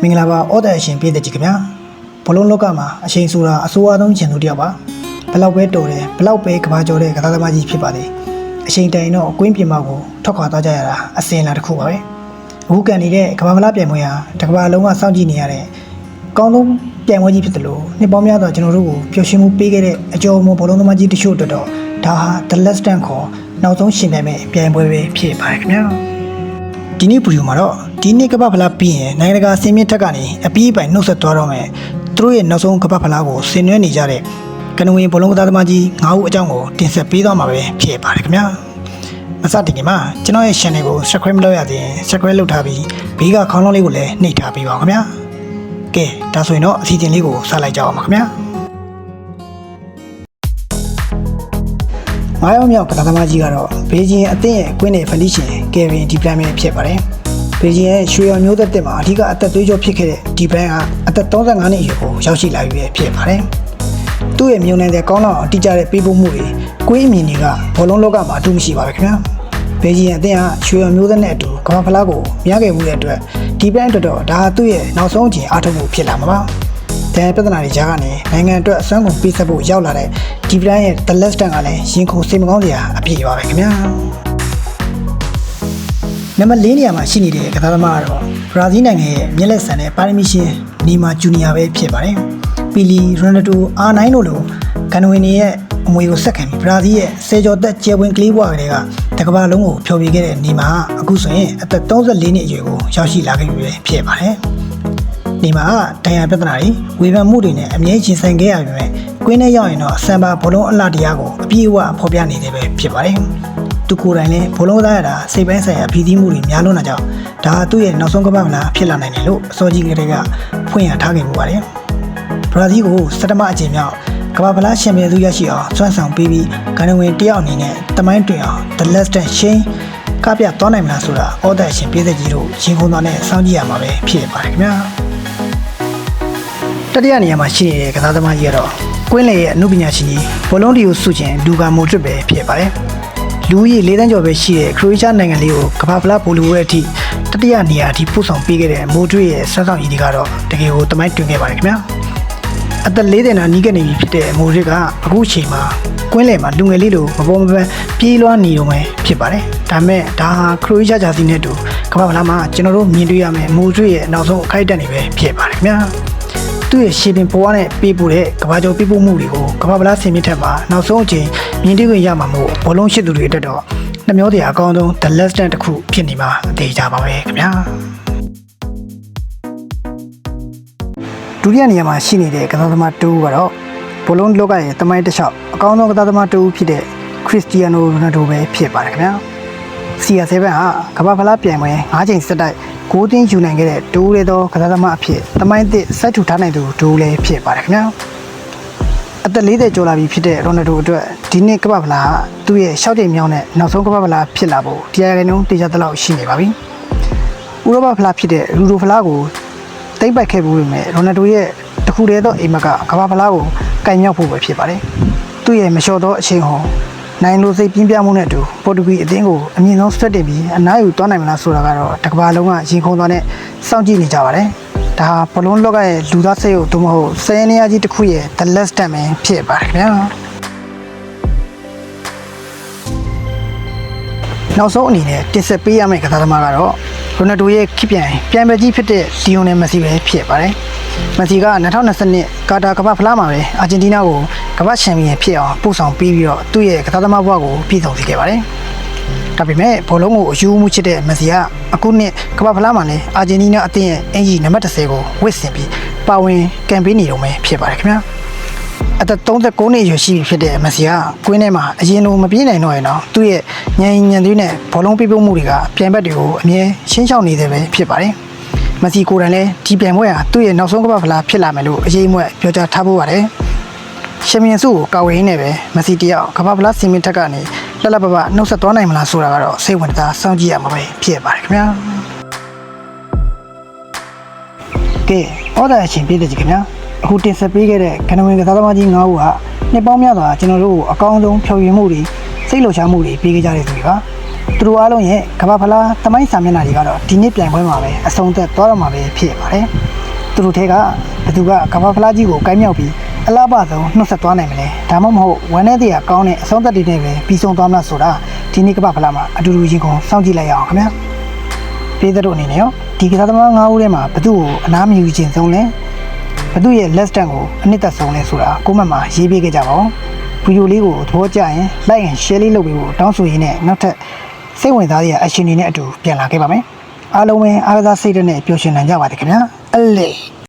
င်္ဂလာပါဩတဲ့အရှင်ပြည်သက်ကြီးခင်ဗျာဘလုံးလောကမှာအရှင်ဆိုတာအစိုးအဆုံးရှင်သူတယောက်ပါဘလောက်ပဲတော်တယ်ဘလောက်ပဲကဘာကျော်တဲ့ကစားသမားကြီးဖြစ်ပါလေအရှင်တိုင်တော့အကွင်းပြင်မကိုထွက်ခွာသွားကြရတာအစင်လာတစ်ခုပါပဲအခုကန်နေတဲ့ကဘာမလားပြိုင်ပွဲဟာတကဘာလုံးကစောင့်ကြည့်နေရတဲ့အကောင်းဆုံးပြိုင်ပွဲကြီးဖြစ်တယ်လို့နှစ်ပေါင်းများစွာကျွန်တော်တို့ကိုပျော်ရွှင်မှုပေးခဲ့တဲ့အကျော်မဘလုံးသမားကြီးတချို့အတွက်တော့ဒါဟာ The Last Stand ခေါ်နောက်ဆုံးရှင်ပြိုင်မဲ့ပြိုင်ပွဲပဲဖြစ်ပါတယ်ခင်ဗျာဒီနေ့ဗီဒီယိုမှာတော့ဒီနေ့ကပ္ပဖလားပြီးရင်နိုင်ငံတကာစင်မြင့်ထက်ကနေအပြီးပိုင်နှုတ်ဆက်သွားတော့မယ်သူတို့ရဲ့နောက်ဆုံးကပ္ပဖလားကိုဆင်နွှဲနေကြတဲ့ကနဝင်ဘလုံးကစားသမားကြီး9ဦးအကြောင်းကိုတင်ဆက်ပေးသွားမှာပဲဖြစ်ပါတယ်ခင်ဗျာမစတင်ခင်မှာကျွန်တော်ရဲ့ channel ကို subscribe မလုပ်ရသေးရင် subscribe လုပ်ထားပြီးဘေးကခေါင်းလုံးလေးကိုလည်းနှိပ်ထားပေးပါခင်ဗျာကဲဒါဆိုရင်တော့အစီအစဉ်လေးကိုစလိုက်ကြအောင်ပါခင်ဗျာ9ယောက်မြောက်ကစားသမားကြီးကတော့ဘေဂျင်းအသင်းရဲ့ကွင်းနယ်ဖန်တီးရှင်ကယ်ဗင်ဒီပလန်ပဲဖြစ်ပါတယ်ဘေဂျင်းရဲ့ရွှေရော်မျိုးသက်တက်မှာအဓိကအသက်သွေးကြောဖြစ်ခဲ့တဲ့ဒီပလန်ကအသက်35နှစ်အရွယ်ကိုရောက်ရှိလာပြီဖြစ်ပါတယ်သူ့ရဲ့မြုံနိုင်တဲ့ကောင်းလောက်အတိကျတဲ့ပေးပို့မှုတွေကွင်းအမြင်တွေကဘောလုံးလောကမှာအထူးမရှိပါဘူးခင်ဗျာဘေဂျင်းအသင်းကရွှေရော်မျိုးသက်နဲ့အတူကမ္ဘာဖလားကိုမရခဲ့မှုတဲ့အတွက်ဒီပလန်အတွက်တော့ဒါသူ့ရဲ့နောက်ဆုံးအချိန်အားထုတ်မှုဖြစ်လာမှာပါတဲ့ပြဿနာတွေကြားကနေနိုင်ငံအတွက်အစွမ်းကုန်ပေးဆက်ဖို့ရောက်လာတဲ့ဒီပလန်ရဲ့ The Last Stand ကလည်းရင်ခုန်စိတ်မကောင်းစရာအပြည့်ပါပဲခင်ဗျာနံပါတ်4နေရာမှာရှိနေတဲ့ကစားသမားကတော့ဘရာဇီးနိုင်ငံရဲ့မျက်လက်ဆန်တဲ့ပါရမီရှင်နီမာဂျူနီယာပဲဖြစ်ပါတယ်ပီလီရိုနယ်ဒိုအာ9တို့လိုဂန်ဝင်တွေရဲ့အမွေကိုဆက်ခံပြီးဘရာဇီးရဲ့ဆယ်ကျော်သက်ကျယ်ဝင်ကလေးဘွားကလေးကတကမ္ဘာလုံးကိုဖျော်ဖြေခဲ့တဲ့နီမာအခုဆိုရင်အသက်34နှစ်အရွယ်ကိုရောက်ရှိလာခဲ့ပြီဖြစ်ပါတယ်ဒီမှာဒဏ်ရာပြဿနာတွေဝေဖန်မှုတွေနဲ့အမြဲရှင်ဆိုင်ခဲ့ရပြီပဲကွင်းထဲရောက်ရင်တော့ဆမ်ဘာဘောလုံးအလှတရားကိုအပြည့်အဝဖော်ပြနေတယ်ပဲဖြစ်ပါတယ်သူကိုယ်တိုင်လည်းဘောလုံးသားရတာစိတ်ပိုင်းဆိုင်ရာဖြည့်ဆည်းမှုတွေများလွန်းတာကြောင့်ဒါသူ့ရဲ့နောက်ဆုံးကမ္ဘာမလားဖြစ်လာနိုင်တယ်လို့အစောကြီးကတည်းကဖွင့်ရထားခဲ့မှုပါတယ်ဘရာဇီးကိုစတမအကြိမ်မြောက်ကမ္ဘာဖလားရှင်ပြည်သူရရှိအောင်စွမ်းဆောင်ပေးပြီးဂန်ဝင်တယောက်အနေနဲ့တမိုင်းတွင်အောင် The Last Stand ရှင်ကပြသွားနိုင်မလားဆိုတာဩဒတ်ရှင်ပြည်သက်ကြီးတို့ရင်ခုန်သွားနဲ့စောင့်ကြည့်ရမှာပဲဖြစ်ပါတယ်ခင်ဗျာတတိယနေရာမှာရှိနေတဲ့ကစားသမားကြီးကတော့ကွင်းလေရဲ့အမှုပညာရှင်ကြီးဘောလုံးတီကိုစုချင်လူကာမိုဒရစ်ပဲဖြစ်ပါတယ်လူကြီး၄တန်းကျော်ပဲရှိတဲ့ခရိုအေးရှားနိုင်ငံလေးကိုကမ္ဘာဖလားဗိုလ်လူပွဲအထိတတိယနေရာအထိပို့ဆောင်ပေးခဲ့တဲ့မိုဒရစ်ရဲ့ဆွမ်းဆောင်ရည်တွေကတော့တကယ်ကိုတမိုင်းတွင်ခဲ့ပါတယ်ခင်ဗျာအသက်40နာနီးကနေပြီဖြစ်တဲ့မိုဒရစ်ကအခုအချိန်မှာကွင်းလေမှာလူငယ်လေးလိုမပေါ်မပန်းပြေးလွှားနေတော့မယ်ဖြစ်ပါတယ်ဒါမဲ့ဒါဟာခရိုအေးရှားဂျာစီနဲ့တူကမ္ဘာဖလားမှာကျွန်တော်တို့မြင်တွေ့ရမယ်မိုဒရစ်ရဲ့နောက်ဆုံးအခိုက်အတန့်တွေပဲဖြစ်ပါတယ်ခင်ဗျာသူ့ရဲ့ရှေ့ပင်ပေါ်နဲ့ပေးပို့တဲ့ကဘာကျော်ပေးပို့မှုတွေကိုကမ္ဘာဗလားဆင်မြင့်ထက်မှာနောက်ဆုံးအချိန်မြင်တွေ့ခွင့်ရမှာမို့ဘောလုံးရှိသူတွေအတွက်တော့နှမျောတရားအကောင်းဆုံး The Last Stand တစ်ခုဖြစ်နေမှာအသေးကြပါပဲခင်ဗျာဒုတိယနေရာမှာရှိနေတဲ့ကစားသမားတူကတော့ဘောလုံးလောကရဲ့တမိုင်းတစ်လျှောက်အကောင်းဆုံးကစားသမားတူဖြစ်တဲ့ခရစ္စတီယာနိုရိုနယ်ဒိုပဲဖြစ်ပါတယ်ခင်ဗျာCR7 ဟာကမ္ဘာဖလားပြိုင်ပွဲ9ချိန်ဆက်တိုက်9တင်းယူနိုင်ခဲ့တဲ့ဒိုးရဲသောကစားသမားအဖြစ်တမိုင်းသစ်စိုက်ထူထားနိုင်သူဒိုးလည်းဖြစ်ပါတယ်ခင်ဗျာအသက်40ကျော်လာပြီဖြစ်တဲ့ရိုနယ်ဒိုအတွက်ဒီနှစ်ကမ္ဘာဖလားသူ့ရဲ့6ချိန်မြောက်နဲ့နောက်ဆုံးကမ္ဘာဖလားဖြစ်လာဖို့တရားရည်နှုန်းတေချာသလောက်ရှိနေပါပြီဥရောပဖလားဖြစ်တဲ့ရူဒိုဖလားကိုတိမ့်ပိုက်ခဲ့ပြီးမြဲရိုနယ်ဒိုရဲ့တခုတည်းသောအိမ်မက်ကကမ္ဘာဖလားကိုကင်မြောက်ဖို့ပဲဖြစ်ပါတယ်သူ့ရဲ့မလျှော့သောအချိန်ဟောနိုင်လိုစိတ်ပြင်းပြမှုနဲ့အတူပေါ်တူဂီအသင်းကိုအမြင့်ဆုံးဆွတ်တင်ပြီးအနားယူသွားနိုင်မလားဆိုတာကတော့တကဘာလုံးကရင်ခုန်သွားနဲ့စောင့်ကြည့်နေကြပါတယ်။ဒါဟာဘလုံးလောကရဲ့လူသားစိတ်ကိုသို့မဟုတ်စနေရာကြီးတစ်ခုရဲ့ The Last Stand ပဲဖြစ်ပါတယ်ခင်ဗျာ။နောက်ဆုံးအနေနဲ့တင်ဆက်ပေးရမယ့်ကစားသမားကတော့ရိုနယ်ဒိုရဲ့ခေတ်ပြိုင်ပဲကြီးဖြစ်တဲ့လီယိုနယ်မက်ဆီပဲဖြစ်ပါတယ်။မက်ဆီက2022ကာတာကမ္ဘာဖလားမှာပဲအာဂျင်တီးနားကိုကမ္ဘာချန်ပီယံဖြစ်အောင်ပို့ဆောင်ပြီးတော့သူ့ရဲ့ကစားသမားဘဝကိုပြည့်စုံစေခဲ့ပါတယ်။ဒါပေမဲ့ဘောလုံးကိုအယူမှုချစ်တဲ့မက်ဆီကအခုနှစ်ကမ္ဘာဖလားမှာလည်းအာဂျင်တီးနားအသင်းရဲ့အင်ဂျီနံပါတ်30ကိုဝစ်ဆင်ပြီးပါဝင်ကမ်ပိန်းနေတော့မယ်ဖြစ်ပါတယ်ခင်ဗျာ။အသက်39နှစ်အရွယ်ရှိပြီဖြစ်တဲ့မက်ဆီကကွင်းထဲမှာအရင်လိုမပြေးနိုင်တော့ရင်တော့သူ့ရဲ့ညံသွေးနဲ့ဘောလုံးပေးပို့မှုတွေကပြိုင်ဘက်တွေကိုအမြဲရှင်းချောက်နေတယ်ပဲဖြစ်ပါတယ်။မက်ဆီကိုယ်တိုင်လည်းဒီပြိုင်ပွဲဟာသူ့ရဲ့နောက်ဆုံးကမ္ဘာဖလားဖြစ်လာမယ်လို့အရေးမွက်ပြောကြားထားဖို့ပါတယ်။ရှင်မင်းစုကိုကာဝေးရင်းနဲ့ပဲမက်ဆီတယောက်ကမ္ဘာဖလားစင်မြင့်ထက်ကနေလက်လက်ပပနှုတ်ဆက်သွားနိုင်မလားဆိုတာကတော့စိတ်ဝင်စားစောင့်ကြည့်ရမှာပဲဖြစ်ပါတယ်ခင်ဗျာ။ကဲဩဒါအချင်းပြည်သက်ကြီးခင်ဗျာအခုတင်ဆက်ပေးခဲ့တဲ့ကနဝင်ကစားသမားကြီး9ဦးဟာနှစ်ပေါင်းများစွာကျွန်တော်တို့ကိုအကောင်းဆုံးဖြော်ရည်မှုတွေစိတ်လှုပ်ရှားမှုတွေပေးခဲ့ကြတဲ့သူတွေပါ သူတို့အားလုံးရဲ့ကမ္ဘာဖလားသမိုင်းစာမျက်နှာတွေကတော့ဒီနေ့ပြိုင်ပွဲမှာပဲအဆုံးသက်သွားတော့မှာပဲဖြစ်ပါတယ်သူတို့ထဲကဘသူကကမ္ဘာဖလားကြီးကိုကိုင်းမြောက်ပြီးအလားပါဆုံးနှုတ်ဆက်သွားနိုင်မလဲဒါမှမဟုတ်ဝမ်းနဲ့တရားကောင်းတဲ့အဆုံးသက်တွေနဲ့ပဲပြီးဆုံးသွားမလားဆိုတာဒီနေ့ကမ္ဘာဖလားမှာအတူတူရင်ကုန်စောင့်ကြည့်လိုက်ရအောင်ခင်ဗျာပေးသတို့အနေနဲ့ရောဒီကစားသမား9ဦးထဲမှာဘသူ့ကိုအနားမယူခြင်းဆုံးလဲဘသူ့ရဲ့ less than ကိုအနှစ်သက်ဆုံးလဲဆိုတာကိုမန့်မှာရေးပေးခဲ့ကြပါဦးဗီဒီယိုလေးကိုသဘောကျရင် like and share လေးလုပ်ပေးဖို့တောင်းဆိုရင်းနဲ့နောက်ထပ်စိတ်ဝင်စားတဲ့အရှင်တွေနဲ့အတူပြန်လာခဲ့ပါမယ်အားလုံးပဲအားကစားစိတ်နဲ့ပျော်ရွှင်နိုင်ကြပါစေခင်ဗျာအလေ